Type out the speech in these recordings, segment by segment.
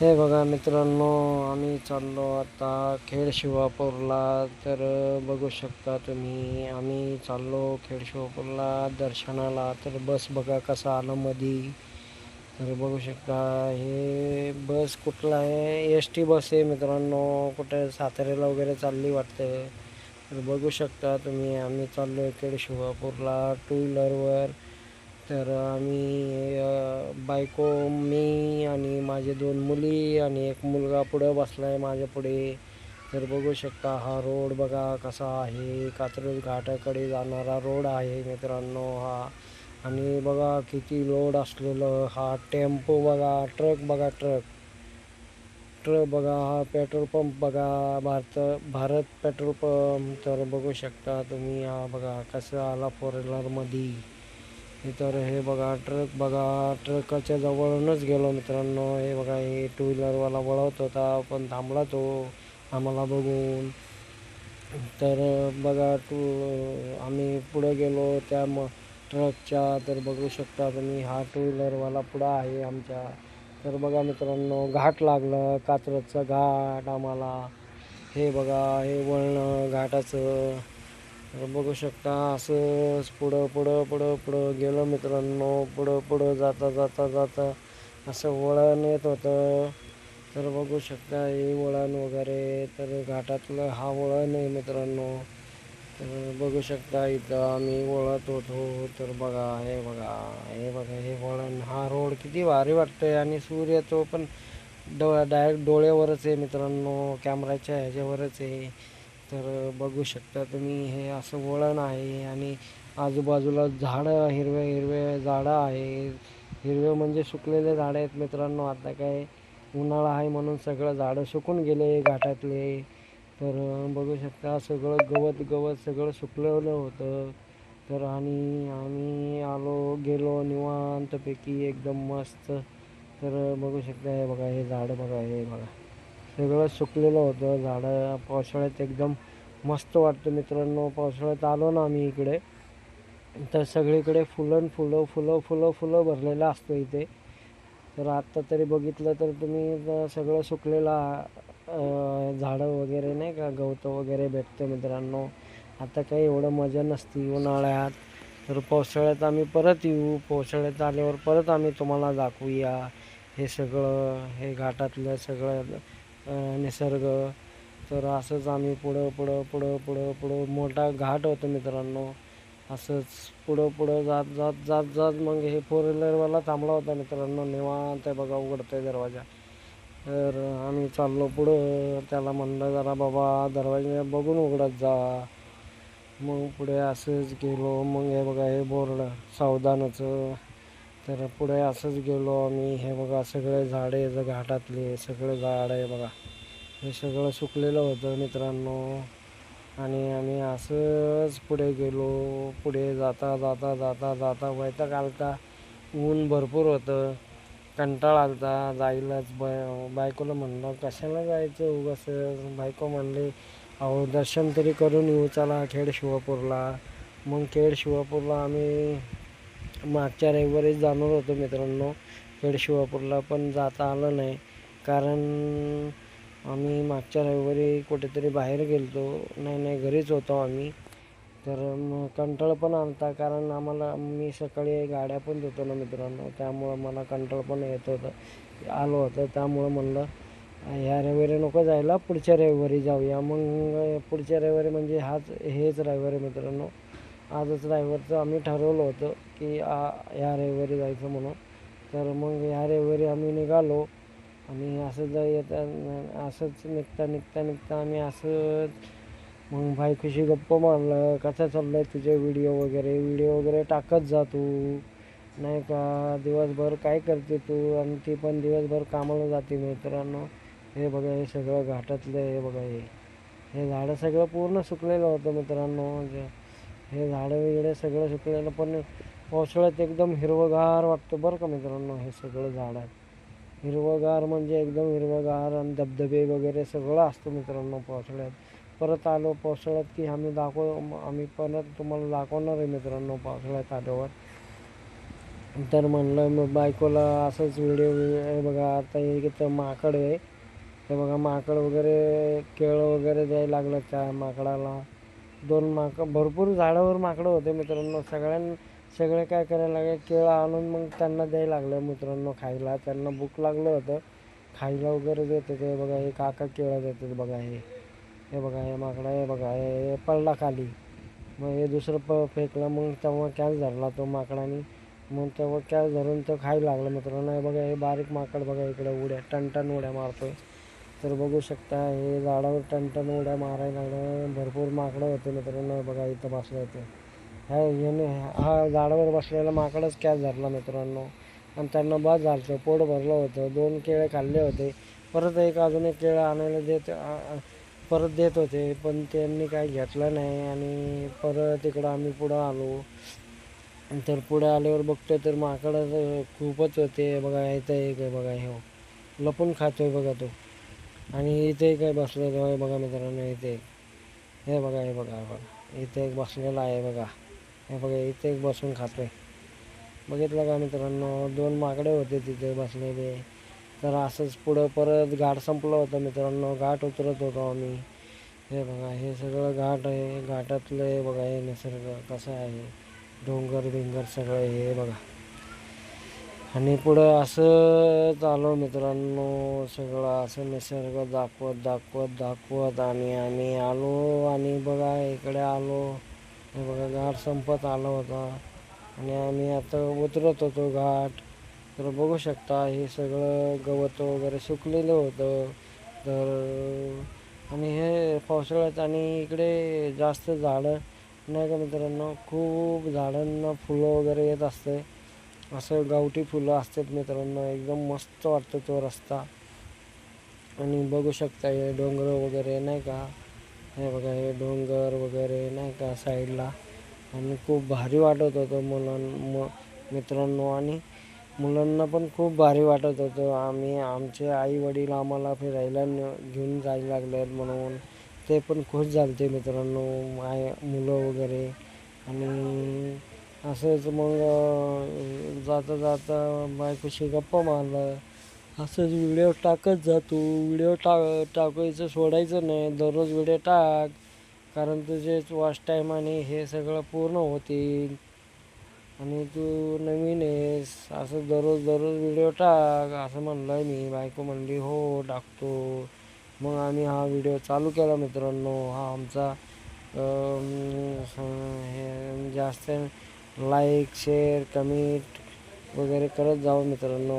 हे बघा मित्रांनो, आम्ही चाललो आता खेड शिवापूरला. तर बघू शकता तुम्ही, आम्ही चाललो खेड शिवापूरला दर्शनाला. तर बस बघा कसा आलं मधी. तर बघू शकता हे बस कुठला आहे, एस टी बस आहे मित्रांनो. कुठे साताऱ्याला वगैरे चालली वाटतं. तर बघू शकता तुम्ही, आम्ही चाललो खेड शिवापूरला टू व्हीलरवर. तर आम्ही बायको, मी आणि माझे 2 मुली आणि एक मुलगा पुढं बसला आहे माझ्या पुढे. तर बघू शकता हा रोड बघा कसा आहे, कात्रज घाटाकडे जाणारा रोड आहे मित्रांनो हा. आणि बघा किती लोड असलेलं हा टेम्पो बघा, ट्रक बघा, ट्रक ट्रक बघा, हा पेट्रोल पंप बघा, भारत पेट्रोल पंप. तर बघू शकता तुम्ही हा बघा कसं आला फोर व्हीलरमध्ये. तर हे बघा ट्रक बघा, ट्रकाच्या जवळूनच गेलो मित्रांनो. हे बघा हे टू व्हीलरवाला वळवत होता पण थांबला तो आम्हाला बघून. तर बघा आम्ही पुढं गेलो त्या ट्रकच्या. तर बघू शकता तुम्ही हा टू व्हीलरवाला पुढं आहे आमच्या. तर बघा मित्रांनो घाट लागलं, कात्रजचा घाट आम्हाला. हे बघा हे वळणं घाटाचं. तर बघू शकता असंच पुढं पुढं पुढं पुढं गेलो मित्रांनो. पुढं पुढं जाता जाता जाता असं वळण येत होतं. तर बघू शकता हे वळण वगैरे. तर घाटातलं हा वळण आहे मित्रांनो. तर बघू शकता इथं आम्ही वळत होतो. तर बघा हे बघा, हे बघा हे वळण, हा रोड किती भारी वाटतंय. आणि सूर्य तो पण डायरेक्ट डोळ्यावरच आहे मित्रांनो, कॅमेराच्या ह्याच्यावरच आहे. तर बघू शकता तुम्ही हे असं वळण आहे. आणि आजूबाजूला झाडं, हिरवे हिरवे झाडं आहेत. हिरवे म्हणजे सुकलेले झाडं आहेत मित्रांनो. आता काय उन्हाळा आहे म्हणून सगळं झाडं सुकून गेले घाटातले. तर बघू शकता सगळं गवत गवत सगळं सुकलेलं होतं. तर आणि आम्ही गेलो निवांतपैकी एकदम मस्त. तर बघू शकता हे बघा हे झाडं बघा, हे बघा सगळं सुकलेलं होतं झाडं. पावसाळ्यात एकदम मस्त वाटतं मित्रांनो. पावसाळ्यात आलो ना आम्ही इकडे, तर सगळीकडे फुलं फुलं फुलं फुलं फुलं भरलेलं असतं इथे. तर आत्ता तरी बघितलं तर तुम्ही सगळं सुकलेलं झाडं वगैरे नाही का, गवतं वगैरे भेटतं मित्रांनो. आता काही एवढं मजा नसती उन्हाळ्यात. तर पावसाळ्यात आम्ही परत येऊ. पावसाळ्यात आल्यावर परत आम्ही तुम्हाला दाखवूया हे सगळं, हे घाटातलं सगळं निसर्ग. तर असंच आम्ही पुढं पुढं पुढं पुढं पुढं मोठा घाट होतं मित्रांनो. असंच पुढं पुढं जात जात जात जात मग हे फोर व्हीलरवाला थांबला होता मित्रांनो. निवांत आहे बघा, उघडतोय दरवाजा. तर आम्ही चाललो पुढं. त्याला म्हणलं जरा बाबा दरवाजा बघून उघडत जा. मग पुढे असंच गेलो. मग हे बघा हे बोर्ड सावधानाचं. तर पुढे असंच गेलो आम्ही. हे बघा सगळे झाडे घाटातले सगळे झाड आहे बघा. हे सगळं सुकलेलं होतं मित्रांनो. आणि आम्ही असंच पुढे गेलो. पुढे जाता जाता जाता जाता वैताग आलता. ऊन भरपूर होतं, कंटाळा आलता जायलाच. बायकोला म्हणलं कशाला जायचं उगाच. बायको म्हणली अहो दर्शन तरी करून येऊ चला खेड शिवापूरला. मग खेड शिवापूरला आम्ही मागच्या रविवारीच जाणार होतो मित्रांनो खेड शिवापूरला, पण जाता आलं नाही. कारण आम्ही मागच्या रविवारी कुठेतरी बाहेर गेलो नाही घरीच होतो आम्ही. तर मग कंटाळा पण आलता, कारण मी सकाळी गाड्या पण धुतो ना मित्रांनो. त्यामुळं मला कंटाळा पण येत होतं, आलो होतं. त्यामुळं म्हणलं ह्या रविवारी नको जायला, पुढच्या रविवारी जाऊया. मग पुढच्या रविवारी म्हणजे हेच रविवारी मित्रांनो. आजच रविवारचं आम्ही ठरवलं होतं की ह्या रविवारी जायचं म्हणून. तर मग ह्या रविवारी आम्ही निघालो. आणि असंच निघता निघता निघता आम्ही असंच मग बायकोशी गप्पा मारलं, कसा चाललाय तुझे व्हिडिओ वगैरे टाकत जा तू, नाही का. दिवसभर काय करते तू. आणि ती पण दिवसभर कामाला जाते मित्रांनो. हे बघा हे सगळं घाटातलं, हे बघा हे झाडं सगळं पूर्ण सुकलेलं होतं मित्रांनो. हे झाडं वगैरे सगळं सुकलेलं, पण पावसाळ्यात एकदम हिरवंगार वाटतं बरं का मित्रांनो. हे सगळं झाडं हिरवंगार म्हणजे एकदम हिरवंगार. आणि धबधबे वगैरे सगळं असतं मित्रांनो पावसाळ्यात. परत आलो पावसाळ्यात की आम्ही परत तुम्हाला दाखवणार आहे मित्रांनो पावसाळ्यात आल्यावर. तर म्हणलं मग बायकोला असंच व्हिडिओ हे बघा आता इथं माकड आहे, हे बघा माकड वगैरे केळं वगैरे द्यायला लागलं त्या माकडाला. 2 भरपूर झाडावर माकडं होते मित्रांनो. सगळे काय करायला लागले, केळं आणून मग त्यांना द्यायला लागलं मित्रांनो खायला. त्यांना भूक लागलं होतं, खायला वगैरे देत होते. बघा हे काका केळं देतात बघा. हे बघा हे माकडं, हे बघा हे पडला खाली. मग हे दुसरं फेकलं, मग तेव्हा कॅच धरला तो माकडाने. मग तेव्हा कॅच धरून तो खायला लागला मित्रांनो. हे बघा हे बारीक माकड बघा इकडे उड्या टनटन उड्या मारतोय. तर बघू शकता हे झाडावर टनटन उड्या मारायला लागलं. भरपूर माकडं होते मित्रांनो. बघा इथं बसलं होते. हा झाडावर बसलेला माकडच कॅच धरला मित्रांनो. आणि त्यांना बाद झालं, पोट भरलं होतं. 2 केळे खाल्ले होते. परत अजून एक केळं आणायला परत देत होते, पण त्यांनी काही घेतलं नाही. आणि परत इकडं आम्ही पुढं आलो. तर पुढे आल्यावर बघतो तर माकडं खूपच होते. बघा इथं एक आहे बघा, हे लपून खातोय बघा तो. आणि इथे काय बसलेलं आहे बघा मित्रांनो. इथे हे बघा, हे बघा, हे बघा इथे एक बसलेला आहे बघा. हे बघा इथे एक बसून खातोय. बघितलं का मित्रांनो, 2 माकडे होते तिथे बसलेले. तर असंच पुढं परत घाट संपलं होतं मित्रांनो. घाट उतरत होतो आम्ही. हे बघा हे सगळं घाट आहे. घाटातलं हे बघा हे निसर्ग कसं आहे, डोंगर बिंगर सगळं हे बघा. आणि पुढं असं आलो मित्रांनो, सगळं असं निसर्ग दाखवत आणि आम्ही आलो. आणि बघा इकडे आलो. हे बघा घाट संपत आला होता आणि आम्ही आता उतरत होतो घाट. तर बघू शकता हे सगळं गवत वगैरे सुकलेलं होतं. तर आणि हे पावसाळ्यात आणि इकडे जास्त झाडं नाही का मित्रांनो, खूप झाडांना फुलं वगैरे येत असते. असं गावठी फुलं असतात मित्रांनो. एकदम मस्त वाटतो तो रस्ता. आणि बघू शकता हे डोंगर वगैरे नाही का, हे बघा हे डोंगर वगैरे नाही का साईडला. आणि खूप भारी वाटत होतं मित्रांनो. आणि मुलांना पण खूप भारी वाटत होतं. आमचे आई वडील आम्हाला फिरायला घेऊन जायला लागले म्हणून ते पण खुश झाले मित्रांनो, मुलं वगैरे. आणि असंच मग जाता जाता बायकोशी गप्पा मारलं. असंच व्हिडिओ टाकत जातो. व्हिडिओ टाकायचं सोडायचं नाही. दररोज व्हिडिओ टाक, कारण तुझे वॉच टाईम आणि हे सगळं पूर्ण होतील. आणि तू नवीन आहेस, असं दररोज व्हिडिओ टाक असं म्हणलं मी. बायको म्हणली हो टाकतो. मग आम्ही हा व्हिडिओ चालू केला मित्रांनो. हा आमचा हे जास्त लाईक शेअर कमेंट वगैरे करत जाऊ मित्रांनो.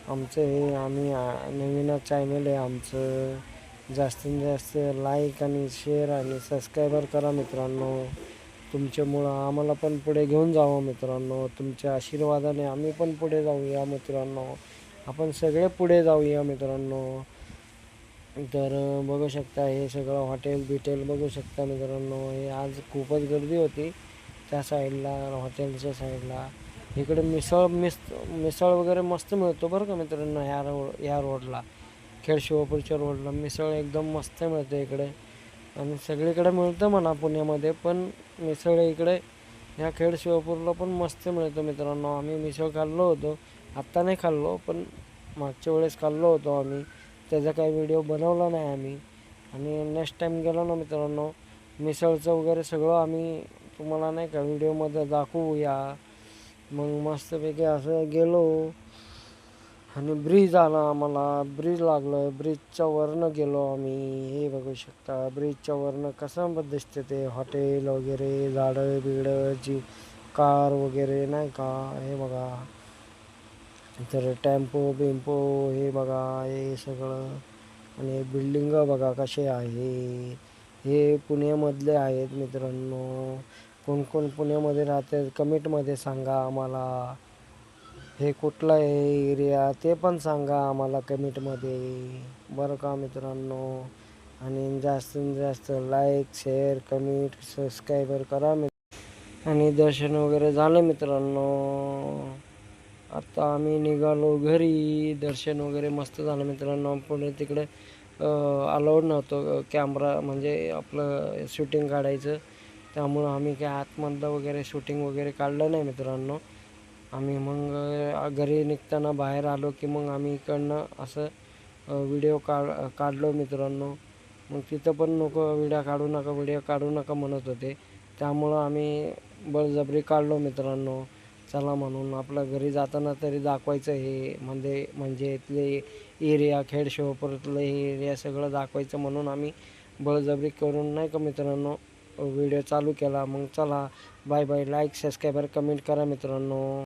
आमचं हे आम्ही नवीनच चॅनल आहे आमचं. जास्तीत जास्त लाईक आणि शेअर आणि सबस्क्रायबर करा मित्रांनो. तुमच्यामुळं आम्हाला पण पुढे घेऊन जावं मित्रांनो. तुमच्या आशीर्वादाने आम्ही पण पुढे जाऊया मित्रांनो. आपण सगळे पुढे जाऊया मित्रांनो. तर बघू शकता हे सगळं हॉटेल बघू शकता मित्रांनो. हे आज खूपच गर्दी होती त्या साईडला, हॉटेलच्या साईडला. इकडे मिसळ वगैरे मस्त मिळतो बरं का मित्रांनो. ह्या रोडला, खेडशिवापूरच्या रोडला मिसळ एकदम मस्त मिळते इकडे. आणि सगळीकडे मिळतं म्हणा पुण्यामध्ये, पण मिसळ इकडे ह्या खेडशिवापूरला पण मस्त मिळतं मित्रांनो. आम्ही मिसळ खाल्लो होतो. आत्ता नाही खाल्लो, पण मागच्या वेळेस खाल्लो होतो आम्ही. त्याचा काही व्हिडिओ बनवला नाही आम्ही. आणि नेक्स्ट टाईम गेलो ना मित्रांनो, मिसळचं वगैरे सगळं आम्ही तुम्हाला नाही का व्हिडिओमध्ये दाखवूया. मग मस्तपैकी असं गेलो. आणि ब्रिज आला, आम्हाला ब्रिज लागलं. ब्रिजच्या वरनं गेलो आम्ही. हे बघू शकता ब्रिजच्या वरनं कसं दिसते ते हॉटेल वगैरे, झाडं बिडं, कार वगैरे नाही का. हे बघा तर टेम्पो बिम्पो हे बघा हे सगळं. आणि बिल्डिंग बघा कसे आहे. हे पुण्यामधले आहेत मित्रांनो. कोण कोण पुण्यामध्ये राहतात कमेंटमध्ये सांगा आम्हाला. हे कुठला आहे एरिया ते पण सांगा आम्हाला कमेंटमध्ये, बरं का मित्रांनो. आणि जास्तीत जास्त लाईक शेअर कमेंट सबस्क्रायबर करा आणि दर्शन वगैरे झालं मित्रांनो. आता आम्ही निघालो घरी. दर्शन वगैरे मस्त झालं मित्रांनो. पुढे तिकडे अलाउड नव्हतं कॅमेरा, म्हणजे आपलं शूटिंग काढायचं. त्यामुळं आम्ही काय आतमधलं वगैरे शूटिंग वगैरे काढलं नाही मित्रांनो. आम्ही मग घरी निघताना बाहेर आलो की मग आम्ही इकडनं असं व्हिडिओ काढलो मित्रांनो. मग तिथं पण नको व्हिडिओ काढू नका म्हणत होते. त्यामुळं आम्ही बळजबरी काढलो मित्रांनो. चला म्हणून आपलं घरी जाताना तरी दाखवायचं हे म्हणजे इथले एरिया खेड हे एरिया सगळं दाखवायचं म्हणून आम्ही बळजबरी करून नाही का मित्रांनो व्हिडिओ चालू केला. मग चला bye bye. Like subscriber comment करा मित्रांनो.